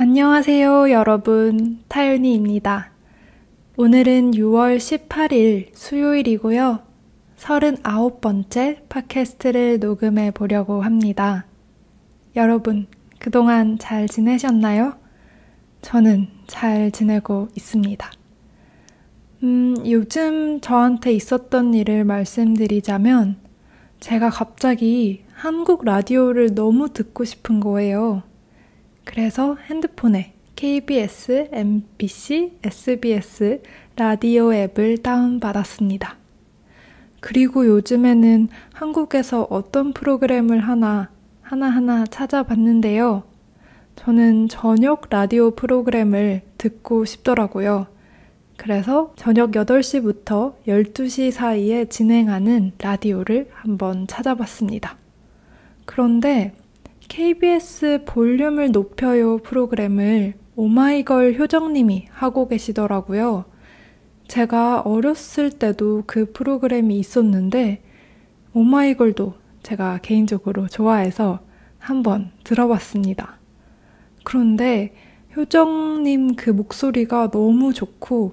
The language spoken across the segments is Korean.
안녕하세요, 여러분. 타윤이입니다. 오늘은 6월 18일 수요일이고요. 39번째 팟캐스트를 녹음해 보려고 합니다. 여러분, 그동안 잘 지내셨나요? 저는 잘 지내고 있습니다. 요즘 저한테 있었던 일을 말씀드리자면 제가 갑자기 한국 라디오를 너무 듣고 싶은 거예요. 그래서 핸드폰에 KBS, MBC, SBS 라디오 앱을 다운받았습니다. 그리고 요즘에는 한국에서 어떤 프로그램을 하나하나 찾아봤는데요. 저는 저녁 라디오 프로그램을 듣고 싶더라고요. 그래서 저녁 8시부터 12시 사이에 진행하는 라디오를 한번 찾아봤습니다. 그런데 KBS 볼륨을 높여요 프로그램을 오마이걸 효정님이 하고 계시더라고요. 제가 어렸을 때도 그 프로그램이 있었는데 오마이걸도 제가 개인적으로 좋아해서 한번 들어봤습니다. 그런데 효정님 그 목소리가 너무 좋고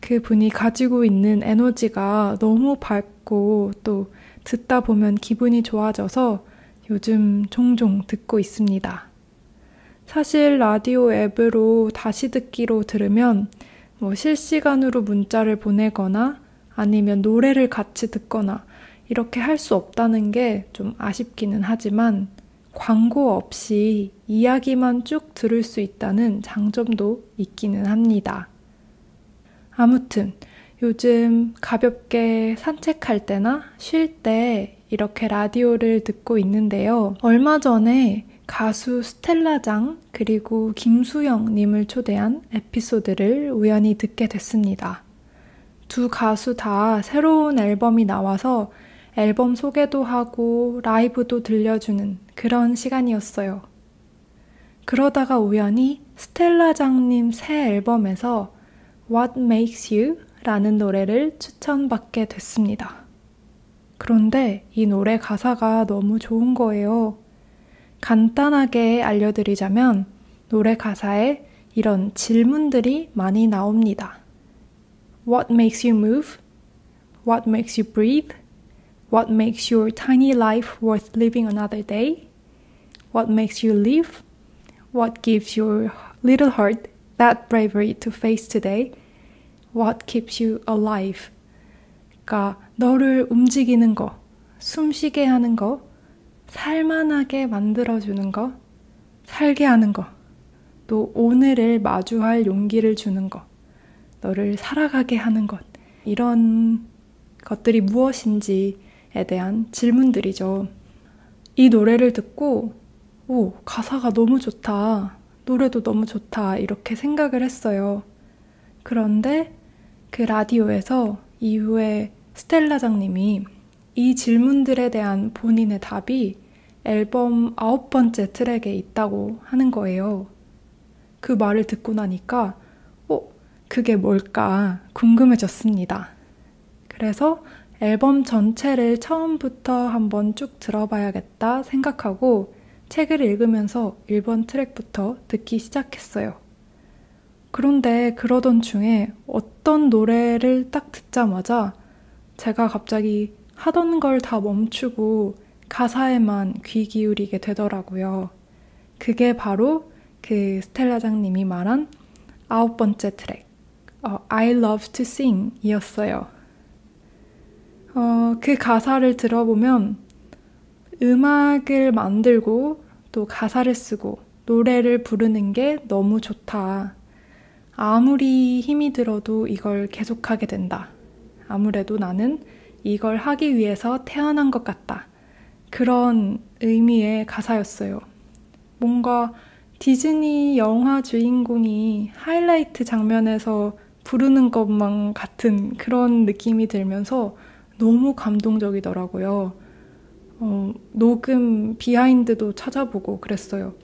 그분이 가지고 있는 에너지가 너무 밝고 또 듣다 보면 기분이 좋아져서 요즘 종종 듣고 있습니다. 사실 라디오 앱으로 다시 듣기로 들으면 실시간으로 문자를 보내거나 아니면 노래를 같이 듣거나 이렇게 할 수 없다는 게 좀 아쉽기는 하지만 광고 없이 이야기만 쭉 들을 수 있다는 장점도 있기는 합니다. 아무튼 요즘 가볍게 산책할 때나 쉴 때 이렇게 라디오를 듣고 있는데요. 얼마 전에 가수 스텔라장 그리고 김수영 님을 초대한 에피소드를 우연히 듣게 됐습니다. 두 가수 다 새로운 앨범이 나와서 앨범 소개도 하고 라이브도 들려주는 그런 시간이었어요. 그러다가 우연히 스텔라장님 새 앨범에서 What Makes You? 라는 노래를 추천받게 됐습니다. 그런데 이 노래 가사가 너무 좋은 거예요. 간단하게 알려드리자면 노래 가사에 이런 질문들이 많이 나옵니다. What makes you move? What makes you breathe? What makes your tiny life worth living another day? What makes you live? What gives your little heart that bravery to face today? What keeps you alive? 그러니까 너를 움직이는 거, 숨쉬게 하는 거, 살만하게 만들어주는 거, 살게 하는 거, 또 오늘을 마주할 용기를 주는 거, 너를 살아가게 하는 것, 이런 것들이 무엇인지에 대한 질문들이죠. 이 노래를 듣고 가사가 너무 좋다, 노래도 너무 좋다 이렇게 생각을 했어요. 그런데 그 라디오에서 이후에 스텔라장님이 이 질문들에 대한 본인의 답이 앨범 9번째 트랙에 있다고 하는 거예요. 그 말을 듣고 나니까 그게 뭘까 궁금해졌습니다. 그래서 앨범 전체를 처음부터 한번 쭉 들어봐야겠다 생각하고 책을 읽으면서 1번 트랙부터 듣기 시작했어요. 그런데 그러던 중에 어떤 노래를 딱 듣자마자 제가 갑자기 하던 걸 다 멈추고 가사에만 귀 기울이게 되더라고요. 그게 바로 그 스텔라장님이 말한 9번째 트랙, I Love to Sing 이었어요. 그 가사를 들어보면 음악을 만들고 또 가사를 쓰고 노래를 부르는 게 너무 좋다. 아무리 힘이 들어도 이걸 계속하게 된다. 아무래도 나는 이걸 하기 위해서 태어난 것 같다. 그런 의미의 가사였어요. 뭔가 디즈니 영화 주인공이 하이라이트 장면에서 부르는 것만 같은 그런 느낌이 들면서 너무 감동적이더라고요. 녹음 비하인드도 찾아보고 그랬어요.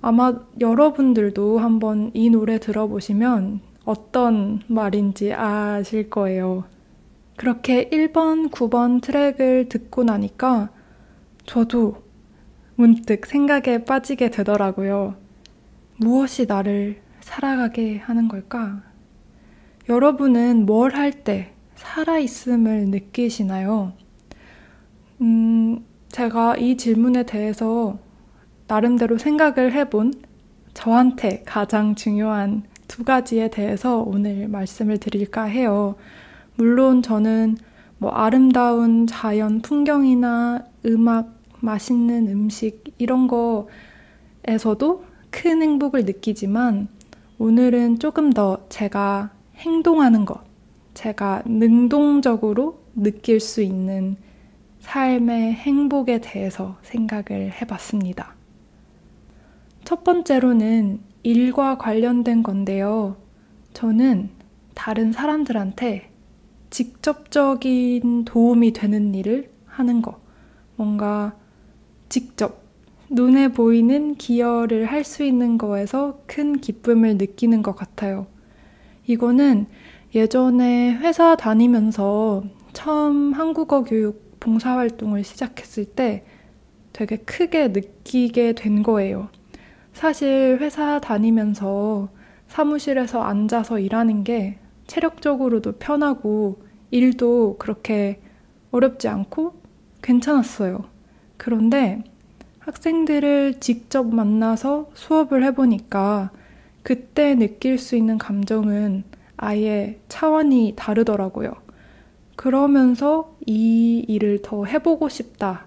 아마 여러분들도 한번 이 노래 들어보시면 어떤 말인지 아실 거예요. 그렇게 1번, 9번 트랙을 듣고 나니까 저도 문득 생각에 빠지게 되더라고요. 무엇이 나를 살아가게 하는 걸까? 여러분은 뭘 할 때 살아있음을 느끼시나요? 제가 이 질문에 대해서 나름대로 생각을 해본 저한테 가장 중요한 두 가지에 대해서 오늘 말씀을 드릴까 해요. 물론 저는 아름다운 자연 풍경이나 음악, 맛있는 음식 이런 거에서도 큰 행복을 느끼지만 오늘은 조금 더 제가 행동하는 것, 제가 능동적으로 느낄 수 있는 삶의 행복에 대해서 생각을 해봤습니다. 첫 번째로는 일과 관련된 건데요. 저는 다른 사람들한테 직접적인 도움이 되는 일을 하는 거, 뭔가 직접 눈에 보이는 기여를 할 수 있는 거에서 큰 기쁨을 느끼는 것 같아요. 이거는 예전에 회사 다니면서 처음 한국어 교육 봉사활동을 시작했을 때 되게 크게 느끼게 된 거예요. 사실 회사 다니면서 사무실에서 앉아서 일하는 게 체력적으로도 편하고 일도 그렇게 어렵지 않고 괜찮았어요. 그런데 학생들을 직접 만나서 수업을 해보니까 그때 느낄 수 있는 감정은 아예 차원이 다르더라고요. 그러면서 이 일을 더 해보고 싶다.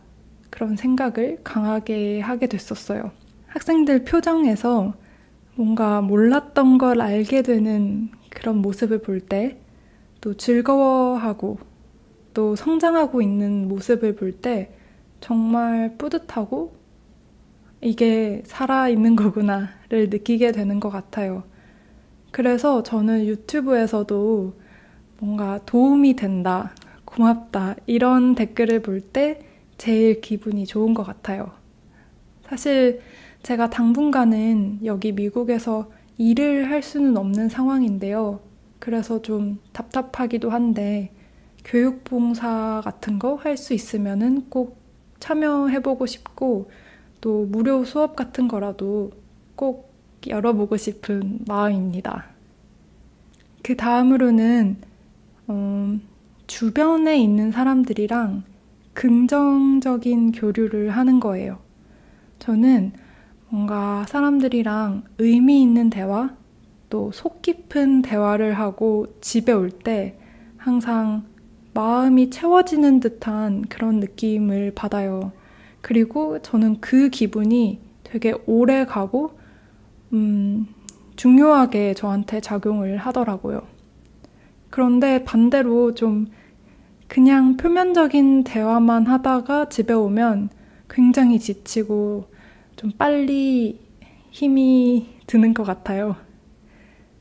그런 생각을 강하게 하게 됐었어요. 학생들 표정에서 뭔가 몰랐던 걸 알게 되는 그런 모습을 볼 때, 또 즐거워하고 또 성장하고 있는 모습을 볼 때 정말 뿌듯하고 이게 살아있는 거구나를 느끼게 되는 것 같아요. 그래서 저는 유튜브에서도 뭔가 도움이 된다, 고맙다 이런 댓글을 볼 때 제일 기분이 좋은 것 같아요. 사실 제가 당분간은 여기 미국에서 일을 할 수는 없는 상황인데요. 그래서 좀 답답하기도 한데 교육봉사 같은 거 할 수 있으면은 꼭 참여해보고 싶고 또 무료 수업 같은 거라도 꼭 열어보고 싶은 마음입니다. 그 다음으로는 주변에 있는 사람들이랑 긍정적인 교류를 하는 거예요. 저는 뭔가 사람들이랑 의미 있는 대화, 또 속 깊은 대화를 하고 집에 올 때 항상 마음이 채워지는 듯한 그런 느낌을 받아요. 그리고 저는 그 기분이 되게 오래 가고 중요하게 저한테 작용을 하더라고요. 그런데 반대로 좀 그냥 표면적인 대화만 하다가 집에 오면 굉장히 지치고 좀 빨리 힘이 드는 것 같아요.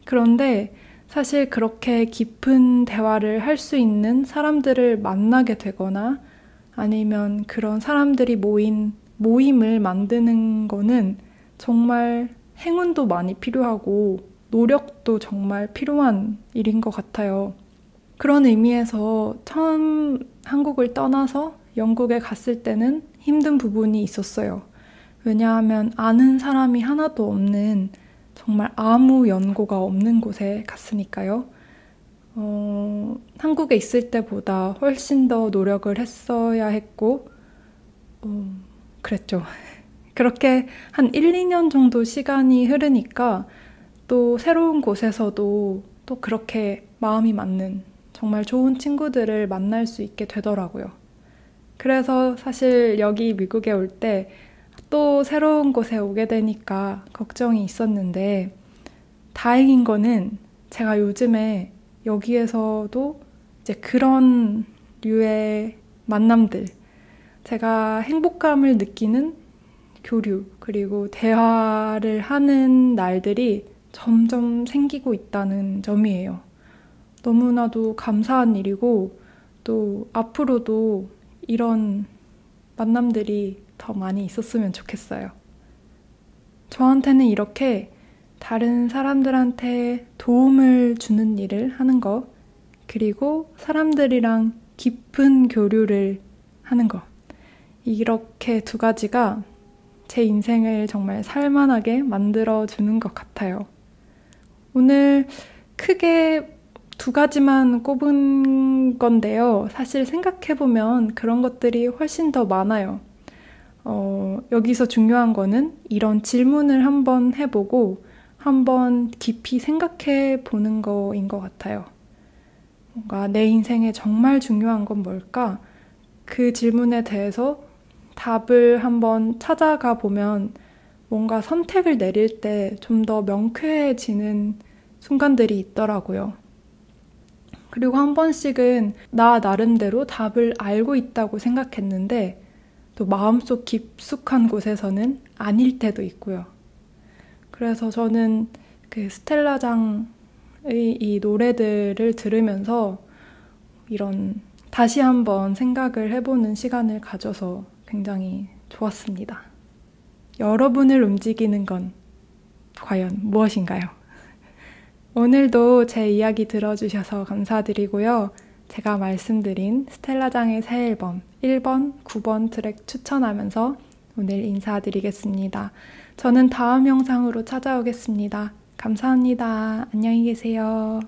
그런데 사실 그렇게 깊은 대화를 할 수 있는 사람들을 만나게 되거나 아니면 그런 사람들이 모임을 만드는 거는 정말 행운도 많이 필요하고 노력도 정말 필요한 일인 것 같아요. 그런 의미에서 처음 한국을 떠나서 영국에 갔을 때는 힘든 부분이 있었어요. 왜냐하면 아는 사람이 하나도 없는 정말 아무 연고가 없는 곳에 갔으니까요. 한국에 있을 때보다 훨씬 더 노력을 했어야 했고, 그랬죠. 그렇게 한 1, 2년 정도 시간이 흐르니까 또 새로운 곳에서도 또 그렇게 마음이 맞는 정말 좋은 친구들을 만날 수 있게 되더라고요. 그래서 사실 여기 미국에 올 때 또 새로운 곳에 오게 되니까 걱정이 있었는데 다행인 거는 제가 요즘에 여기에서도 이제 그런 류의 만남들, 제가 행복감을 느끼는 교류, 그리고 대화를 하는 날들이 점점 생기고 있다는 점이에요. 너무나도 감사한 일이고 또 앞으로도 이런 만남들이 더 많이 있었으면 좋겠어요. 저한테는 이렇게 다른 사람들한테 도움을 주는 일을 하는 거, 그리고 사람들이랑 깊은 교류를 하는 거, 이렇게 두 가지가 제 인생을 정말 살만하게 만들어주는 것 같아요. 오늘 크게 2가지만 꼽은 건데요. 사실 생각해보면 그런 것들이 훨씬 더 많아요. 여기서 중요한 거는 이런 질문을 한번 해보고 한번 깊이 생각해 보는 거인 것 같아요. 뭔가 내 인생에 정말 중요한 건 뭘까? 그 질문에 대해서 답을 한번 찾아가 보면 뭔가 선택을 내릴 때 좀 더 명쾌해지는 순간들이 있더라고요. 그리고 한 번씩은 나 나름대로 답을 알고 있다고 생각했는데 또 마음속 깊숙한 곳에서는 아닐 때도 있고요. 그래서 저는 그 스텔라장의 이 노래들을 들으면서 이런 다시 한번 생각을 해보는 시간을 가져서 굉장히 좋았습니다. 여러분을 움직이는 건 과연 무엇인가요? 오늘도 제 이야기 들어주셔서 감사드리고요. 제가 말씀드린 스텔라장의 새 앨범 1번, 9번 트랙 추천하면서 오늘 인사드리겠습니다. 저는 다음 영상으로 찾아오겠습니다. 감사합니다. 안녕히 계세요.